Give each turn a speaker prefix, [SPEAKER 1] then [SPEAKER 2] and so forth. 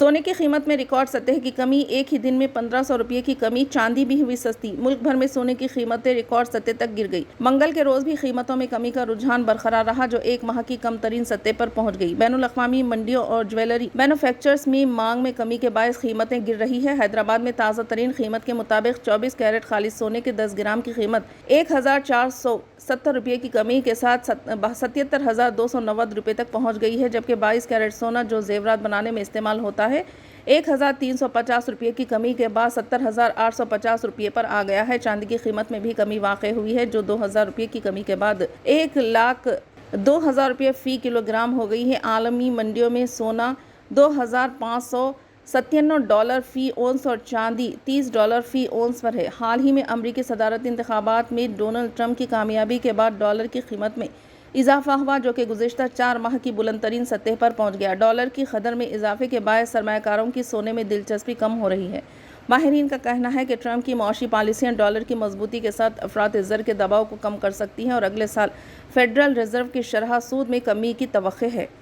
[SPEAKER 1] सोने की कीमत में रिकॉर्ड सतह की कमी, एक ही दिन में 1500 रुपये की कमी। चांदी भी हुई सस्ती, मुल्क भर में सोने की कीमतें रिकॉर्ड सतह तक गिर गई। मंगल के रोज भी कीमतों में कमी का रुझान बरकरार रहा, जो एक माह की कम तरीन सतह पर पहुंच गई। बैनुल-अक़वामी मंडियों और ज्वेलरी मैन्युफैक्चरर्स में मांग में कमी के बायस कीमतें गिर रही है। हैदराबाद में ताज़ा तरीन कीमत के मुताबिक 24 कैरेट खालिस सोने के 10 ग्राम की कीमत 1470 रुपये की कमी के साथ 77,290 रुपये तक पहुंच गई है, जबकि 22 कैरेट सोना, जो जेवरात बनाने में इस्तेमाल होता है, 1,350 रुपये की कमी के बाद 70,850 रुपये पर आ गया है। चांदी की कीमत में भी कमी वाक़ हुई है, जो 2,000 रुपये की कमी के बाद 1,02,000 रुपये फ़ी किलोग्राम हो गई है। आलमी मंडियों में सोना $2,597 फ़ी औंस और चांदी $30 फ़ी औंस पर है। हाल ही में अमरीकी सदारती इंतखाबात में डोनाल्ड ट्रंप की कामयाबी के बाद डॉलर की कीमत में इजाफा हुआ, जो कि गुज़िश्ता 4 माह की बुलंद तरीन सतह पर पहुंच गया। डॉलर की कदर में इजाफे के बायस सरमायाकारों की सोने में दिलचस्पी कम हो रही है। माहिरीन का कहना है कि ट्रंप की मौशी पॉलिसियां डॉलर की मजबूती के साथ अफरात ज़र के दबाव को कम कर सकती हैं और अगले साल फेडरल रिजर्व की शरह सूद में कमी की तवक्को है।